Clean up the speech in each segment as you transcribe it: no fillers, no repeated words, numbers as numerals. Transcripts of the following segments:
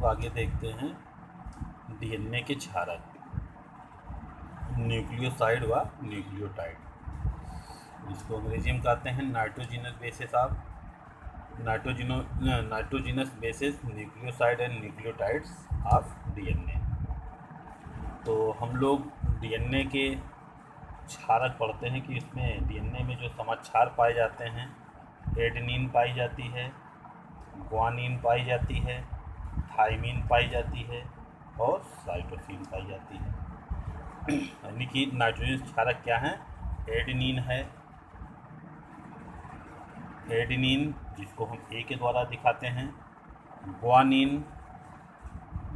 आगे देखते हैं डीएनए के क्षारक, न्यूक्लियोसाइड व न्यूक्लियोटाइड, जिसको अंग्रेजी में कहते हैं nitrogenous basis of nitrogenous basis nucleoside and nucleotides of DNA. तो हम लोग डीएनए के क्षारक पढ़ते हैं कि इसमें डीएनए में जो समाक्षार पाए जाते हैं, एडेनिन पाई जाती है, ग्वानिन पाई जाती है, थाइमिन पाई जाती है और साइटोसिन पाई जाती है। यानी कि नाइट्रोजन क्षारक क्या है? एडेनिन है, एडेनिन जिसको हम ए के द्वारा दिखाते हैं, ग्वानिन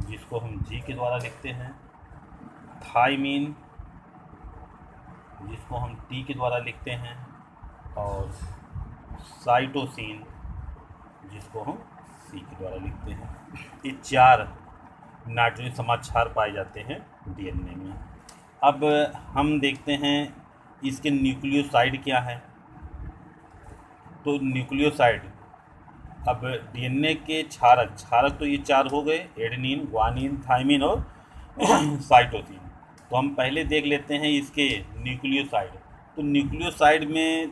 जिसको हम जी के द्वारा लिखते हैं, थाइमिन जिसको हम टी के द्वारा लिखते हैं और साइटोसिन जिसको हम सी के द्वारा लिखते हैं। ये 4 नाइट्रोजन समाक्षार पाए जाते हैं डीएनए में। अब हम देखते हैं इसके न्यूक्लियोसाइड क्या है। तो न्यूक्लियोसाइड, अब डीएनए के क्षारक तो ये 4 हो गए, एडेनिन, ग्वानिन, थाइमिन और साइटोसिन। तो हम पहले देख लेते हैं इसके न्यूक्लियोसाइड। तो न्यूक्लियोसाइड में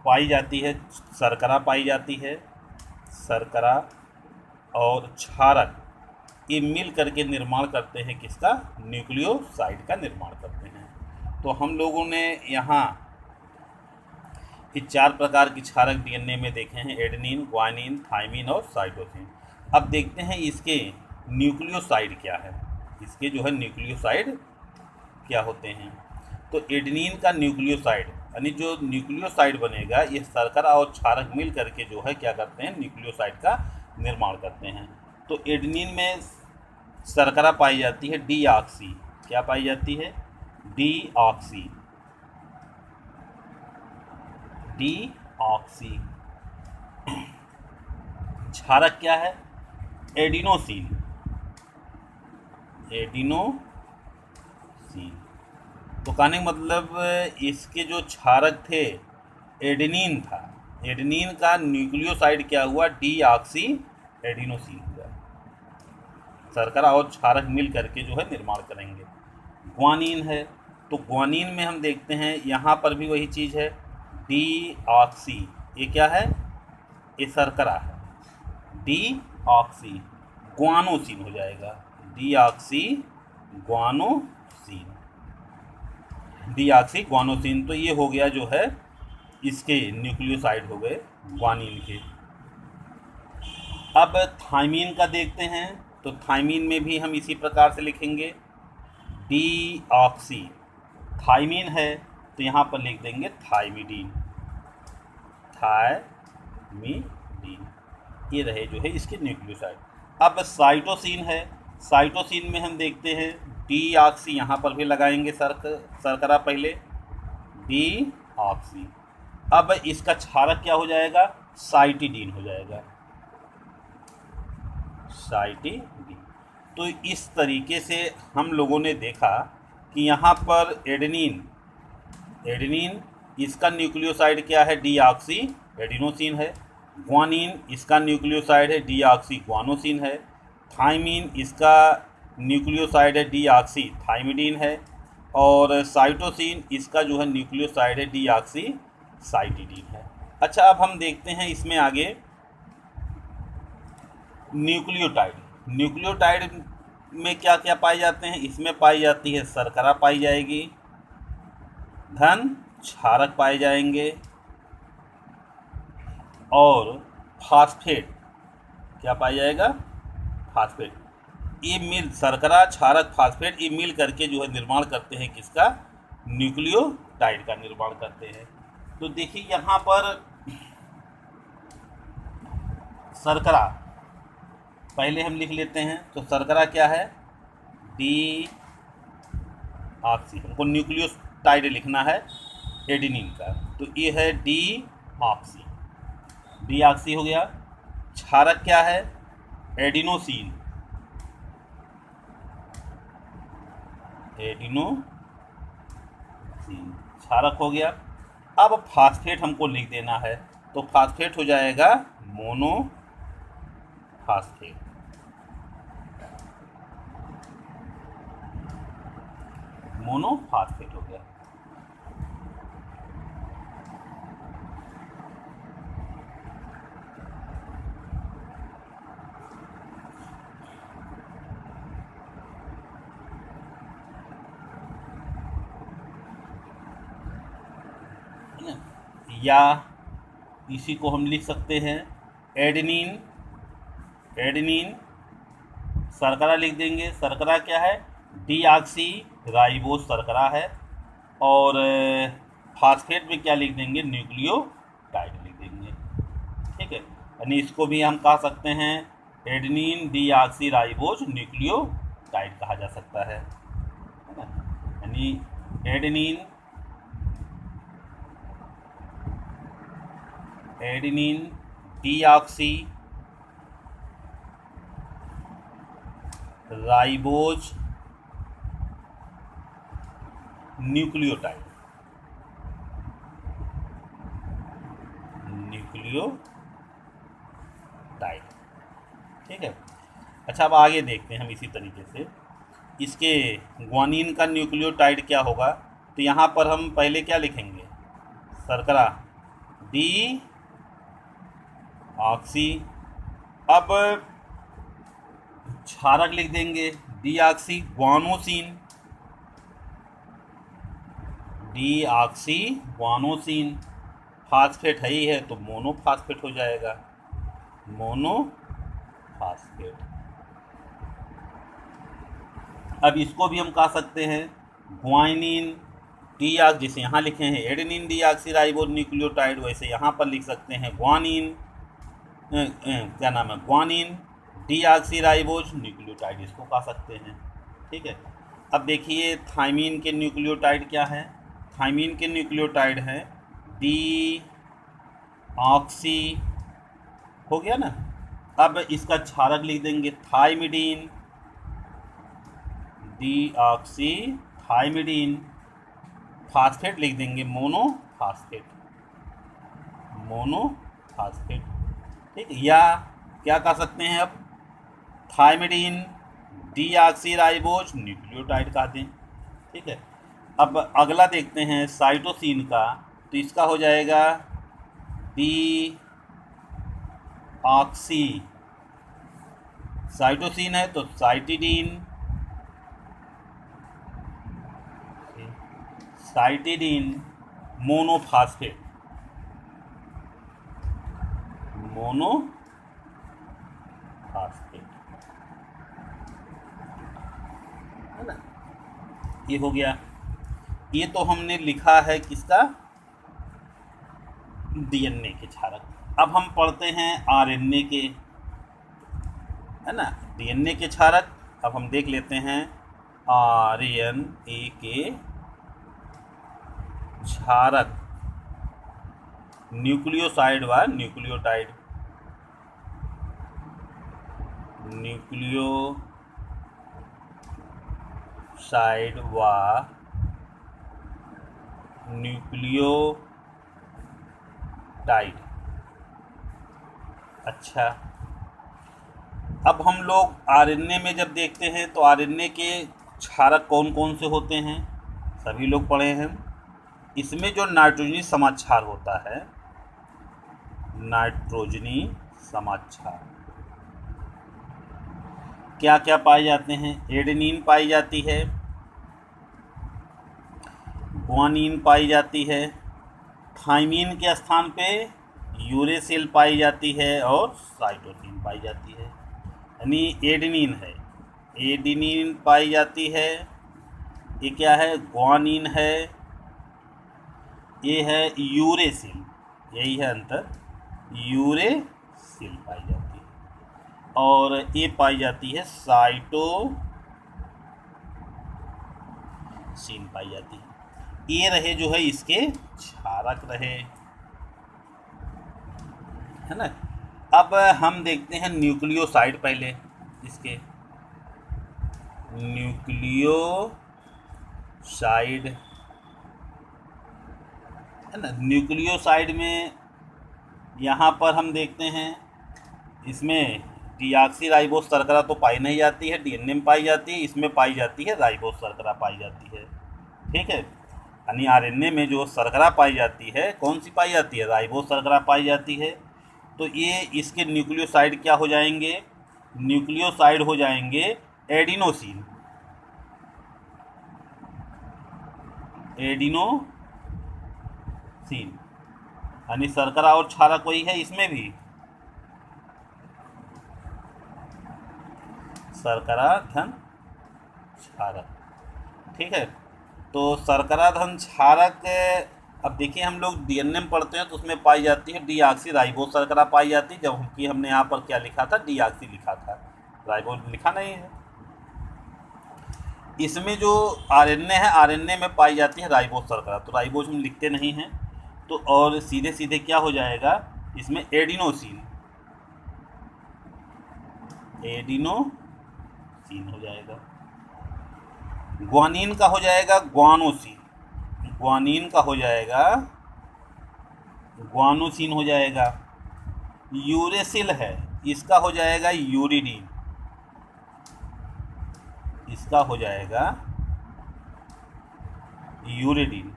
पाई जाती है शर्करा पाई जाती है, शर्करा और क्षारक ये मिल करके निर्माण करते हैं किसका? न्यूक्लियोसाइड का निर्माण करते हैं। तो हम लोगों ने यहाँ ये 4 प्रकार के क्षारक डीएनए में देखे हैं, एडेनिन, ग्वानिन, थाइमिन और साइटोसिन। अब देखते हैं इसके न्यूक्लियोसाइड क्या है, इसके जो है न्यूक्लियोसाइड क्या होते हैं। तो एडेनिन का न्यूक्लियोसाइड, यानी जो न्यूक्लियोसाइड बनेगा ये शर्करा और क्षारक मिल करके जो है क्या करते हैं? न्यूक्लियोसाइड का निर्माण करते हैं। तो एडेनिन में शर्करा पाई जाती है डीऑक्सी, क्या पाई जाती है? Deoxy, deoxy. क्षारक क्या है? Adenosine, adenosine. तो कहने का मतलब इसके जो क्षारक थे एडेनिन था, एडेनिन का न्यूक्लियोसाइड क्या हुआ? डीऑक्सी एडिनोसिन हुआ। शर्करा और क्षारक मिल करके जो है निर्माण करेंगे। ग्वानिन है, तो ग्वानिन में हम देखते हैं यहाँ पर भी वही चीज़ है, डीऑक्सी। ये क्या है? ये शर्करा है, डीऑक्सी ग्वानोसिन हो जाएगा, डीऑक्सी ग्वानोसिन, डीऑक्सी ग्वानोसिन। तो ये हो गया जो है इसके न्यूक्लियोसाइड हो गए ग्वानिन के। अब थाइमिन का देखते हैं। तो थाइमिन में भी हम इसी प्रकार से लिखेंगे, डीऑक्सी। थाइमिन है तो यहाँ पर लिख देंगे थाइमिडीन, थाइमिडीन। ये रहे जो है इसके न्यूक्लियोसाइड। अब साइटोसिन है, साइटोसिन में हम देखते हैं डीऑक्सी, यहाँ पर भी लगाएंगे शर्करा पहले, डीऑक्सी। अब इसका क्षारक क्या हो जाएगा? साइटिडीन हो जाएगा, साइटिडीन। तो इस तरीके से हम लोगों ने देखा कि यहाँ पर एडेनिन इसका न्यूक्लियोसाइड क्या है? डीऑक्सी एडिनोसिन है। ग्वानिन इसका न्यूक्लियोसाइड है डीऑक्सी ग्वानोसिन है। थाइमिन इसका न्यूक्लियोसाइड है डीऑक्सी थाइमिडीन है। और साइटोसिन इसका जो है न्यूक्लियोसाइड है डीऑक्सी साइटिडीन है। अच्छा, अब हम देखते हैं इसमें आगे न्यूक्लियोटाइड। न्यूक्लियोटाइड में क्या क्या पाए जाते हैं? इसमें पाई जाती है शर्करा पाई जाएगी, धन क्षारक पाए जाएंगे और फास्फेट क्या पाया जाएगा? फास्फेट। ये मिल शर्करा, क्षारक, फास्फेट ये मिल करके जो है निर्माण करते हैं किसका? न्यूक्लियोटाइड का निर्माण करते हैं। तो देखिए यहाँ पर शर्करा पहले हम लिख लेते हैं। तो शर्करा क्या है? डीऑक्सी। हमको न्यूक्लियोटाइड लिखना है एडेनिन का, तो ये है डीऑक्सी, डीऑक्सी हो गया। क्षारक क्या है? एडिनोसिन, एडिनोसिन क्षारक हो गया। अब फास्फेट हमको लिख देना है, तो फास्फेट हो जाएगा मोनोफास्फेट, मोनोफॉस्फेट हो गया। है ना? या इसी को हम लिख सकते हैं एडेनिन, एडेनिन शर्करा लिख देंगे। शर्करा क्या है? डीऑक्सी राइबोज शर्करा है। और फास्फेट में क्या लिख देंगे? न्यूक्लियोटाइड लिख देंगे। ठीक है, यानी इसको भी हम कह सकते हैं एडेनिन डीऑक्सी राइबोज न्यूक्लियोटाइड कहा जा सकता है ना? यानी एडेनिन डीऑक्सी राइबोज न्यूक्लियोटाइड, ठीक है। अच्छा, अब आगे देखते हैं हम इसी तरीके से इसके ग्वानिन का न्यूक्लियोटाइड क्या होगा। तो यहाँ पर हम पहले क्या लिखेंगे? शर्करा डी ऑक्सी, अब क्षारक लिख देंगे deoxy guanosine, deoxy guanosine. Phosphate है ही है तो मोनोफॉस्फेट हो जाएगा, मोनोफॉस्फेट। अब इसको भी हम कह सकते हैं ग्वानिन डीऑक्सी, जैसे यहाँ लिखे हैं एडेनिन डीऑक्सी राइबोज न्यूक्लियोटाइड, वैसे यहाँ पर लिख सकते हैं ग्वानिन, क्या नाम है, ग्वानिन डीऑक्सी राइबोज न्यूक्लियोटाइड, इसको कह सकते हैं। ठीक है, अब देखिए थाइमीन के न्यूक्लियोटाइड क्या है? थाइमीन के न्यूक्लियोटाइड है डी ऑक्सी, हो गया ना। अब इसका क्षारक लिख देंगे thymidine, D oxy thymidine. Phosphate लिख देंगे मोनोफॉस्फेट, मोनोफॉस्फेट। ठीक है, या क्या कह सकते हैं अब? थाइमिडीन डीऑक्सी राइबोज न्यूक्लियोटाइड कह दें। ठीक है, अब अगला देखते हैं साइटोसिन का, तो इसका हो जाएगा डी ऑक्सी, साइटोसिन है तो साइटिडीन, साइटिडीन मोनोफॉस्फेट, मोनोफॉस्फेट, है ना? ये हो गया। ये तो हमने लिखा है किसका? डीएनए के क्षारक। अब हम पढ़ते हैं आरएनए के, है ना, डीएनए के क्षारक। अब हम देख लेते हैं आरएनए के क्षारक, न्यूक्लियोसाइड व न्यूक्लियोटाइड, न्यूक्लियोसाइड व न्यूक्लियोटाइड। अच्छा, अब हम लोग आरएनए में जब देखते हैं तो आरएनए के क्षारक कौन कौन से होते हैं? सभी लोग पढ़े हैं। इसमें जो नाइट्रोजनी समाक्षार होता है, नाइट्रोजनी समाक्षार क्या क्या पाए जाते हैं? एडेनिन पाई जाती है, ग्वानिन पाई जाती है, थाइमीन के स्थान पे यूरेसिल पाई जाती है और साइटोसिन पाई जाती है। यानी एडेनिन है, एडेनिन पाई जाती है, ये क्या है? ग्वानिन है, ये है यूरेसिल, यही है अंतर, यूरेसिल पाई जाती है, और ये पाई जाती है साइटोसिन पाई जाती है। ये रहे जो है इसके क्षारक रहे, है ना। अब हम देखते हैं न्यूक्लियोसाइड पहले, इसके न्यूक्लियोसाइड, है ना। न्यूक्लियोसाइड में यहाँ पर हम देखते हैं इसमें डीऑक्सी राइबोज शर्करा तो पाई नहीं जाती है, डीएनए में पाई जाती है, इसमें पाई जाती है राइबोज शर्करा पाई जाती है। ठीक है, यानी आरएनए में जो शर्करा पाई जाती है, कौन सी पाई जाती है? राइबोज शर्करा पाई जाती है। तो ये इसके न्यूक्लियोसाइड क्या हो जाएंगे? न्यूक्लियोसाइड हो जाएंगे एडिनोसिन। एडिनोसिन यानी शर्करा और क्षारक वही है, इसमें भी शर्करा धन क्षारक। ठीक है, तो शर्करा धन क्षारक, अब देखिए हम लोग डीएनए में पढ़ते हैं तो उसमें पाई जाती है डीऑक्सी राइबोज शर्करा पाई जाती है, जबकि हमने यहाँ पर क्या लिखा था? डीऑक्सी लिखा था, राइबोज लिखा नहीं है। इसमें जो आरएनए है, आरएनए में पाई जाती है राइबोज शर्करा, तो राइबोज हम लिखते नहीं हैं। तो और सीधे सीधे क्या हो जाएगा इसमें? एडिनोसिन, एडिनोसिन हो जाएगा। ग्वानिन का हो जाएगा ग्वानोसिन, ग्वानिन का हो जाएगा ग्वानोसिन हो जाएगा। यूरेसिल है, इसका हो जाएगा यूरिडीन, इसका हो जाएगा यूरिडीन।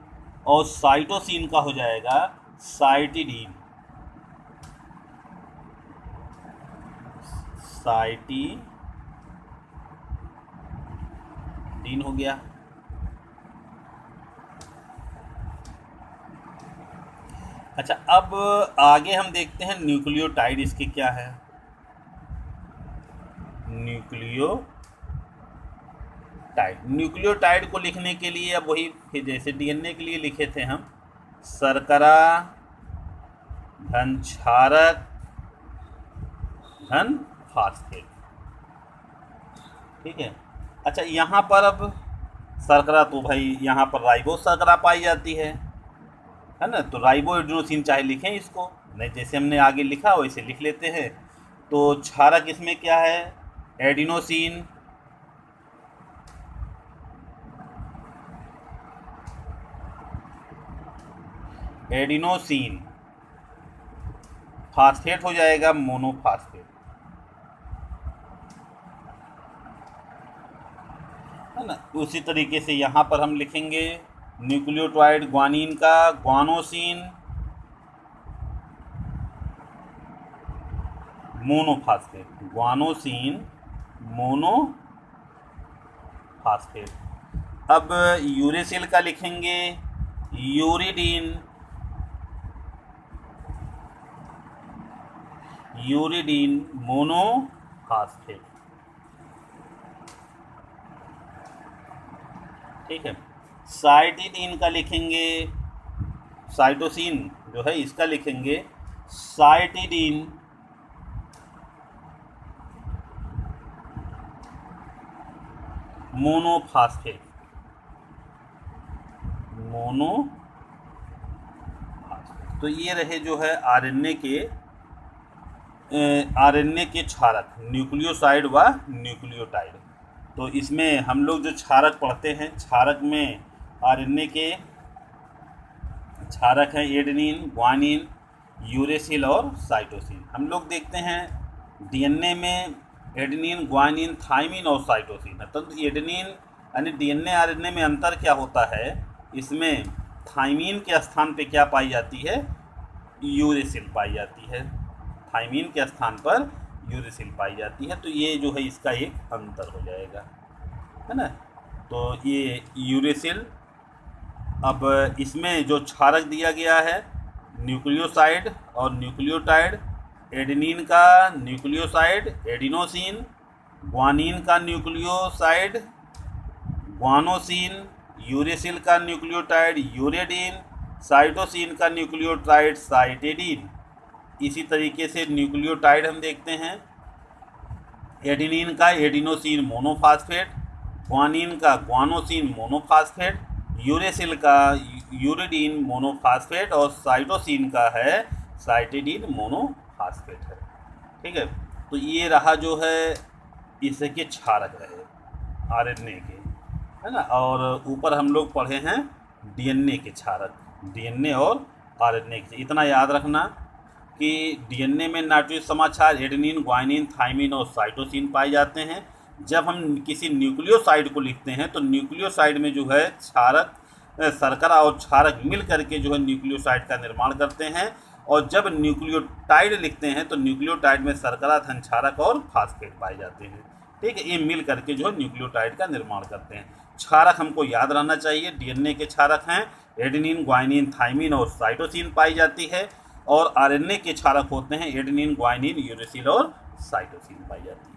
और साइटोसिन का हो जाएगा साइटिडीन, साइटिडीन हो गया। अच्छा, अब आगे हम देखते हैं न्यूक्लियोटाइड इसके क्या है। न्यूक्लियोटाइड को लिखने के लिए अब वही फिर जैसे डीएनए के लिए लिखे थे हम, शर्करा धन क्षारक धन फास्फेट। ठीक है, अच्छा यहाँ पर अब शर्करा, तो भाई यहाँ पर राइबोज शर्करा पाई जाती है ना, तो राइबो एडिनोसिन चाहे लिखें इसको, नहीं जैसे हमने आगे लिखा वैसे लिख लेते हैं। तो क्षारक इसमें क्या है? Adenosine, adenosine. फास्फेट हो जाएगा मोनोफास्फेट, है ना। उसी तरीके से यहाँ पर हम लिखेंगे न्यूक्लियोटाइड ग्वानिन का ग्वानोसिन मोनोफास्फेट, ग्वानोसिन मोनोफास्फेट। अब यूरेसिल का लिखेंगे यूरिडीन, यूरिडीन मोनोफास्फेट। ठीक है, साइटिडीन का लिखेंगे, साइटोसिन जो है इसका लिखेंगे साइटिडीन मोनोफास्फेट, मोनोफास्फेट। तो ये रहे जो है आरएनए के क्षारक, न्यूक्लियोसाइड व न्यूक्लियोटाइड। तो इसमें हम लोग जो क्षारक पढ़ते हैं, क्षारक में आरएनए के क्षारक हैं एडेनिन, ग्वानिन, यूरेसिल और साइटोसिन। हम लोग देखते हैं डीएनए में एडेनिन, ग्वानिन, थाइमिन और साइटोसिन है। तो एडेनिन यानी डीएनए आरएनए में अंतर क्या होता है? इसमें थाइमिन के स्थान पे क्या पाई जाती है? यूरेसिल पाई जाती है, थाइमिन के स्थान पर यूरेसिल पाई जाती है। तो ये जो है इसका एक अंतर हो जाएगा, है ना। तो ये यूरेसिल। अब इसमें जो क्षारक दिया गया है न्यूक्लियोसाइड और न्यूक्लियोटाइड, एडेनिन का न्यूक्लियोसाइड एडिनोसिन, ग्वानिन का न्यूक्लियोसाइड ग्वानोसिन, यूरेसिल का न्यूक्लियोटाइड यूरेडिन, साइटोसिन का न्यूक्लियोटाइड साइटेडिन। इसी तरीके से न्यूक्लियोटाइड हम देखते हैं, एडेनिन का एडिनोसिन मोनोफास्फेट, ग्वानिन का ग्वानोसिन मोनोफास्फेट, यूरेसिल का यूरिडीन मोनोफास्फेट और साइटोसिन का है साइटेडिन मोनोफास्फेट है। ठीक है, तो ये रहा जो है इसके क्षारक रहे आरएनए के, है ना। और ऊपर हम लोग पढ़े हैं डीएनए के क्षारक, डीएनए और आरएनए के। इतना याद रखना कि डीएनए में नाइट्रोजन समाक्षार एडेनिन, ग्वानिन, थाइमिन और साइटोसिन पाए जाते हैं। जब हम किसी न्यूक्लियोसाइड को लिखते हैं तो न्यूक्लियोसाइड में जो है क्षारक शर्करा और क्षारक मिल करके जो है न्यूक्लियोसाइड का निर्माण करते हैं। और जब न्यूक्लियोटाइड लिखते हैं तो न्यूक्लियोटाइड में शर्करा, धन, क्षारक और फास्फेट पाए जाते हैं। ठीक है, ये मिल करके जो है न्यूक्लियोटाइड का निर्माण करते हैं। क्षारक हमको याद रहना चाहिए, डीएनए के क्षारक हैं एडेनिन, ग्वाइनिन, थाइमिन और साइटोसिन पाई जाती है। और आरएनए के क्षारक होते हैं एडेनिन, ग्वाइनिन, यूरेसिल और साइटोसिन पाई जाती है।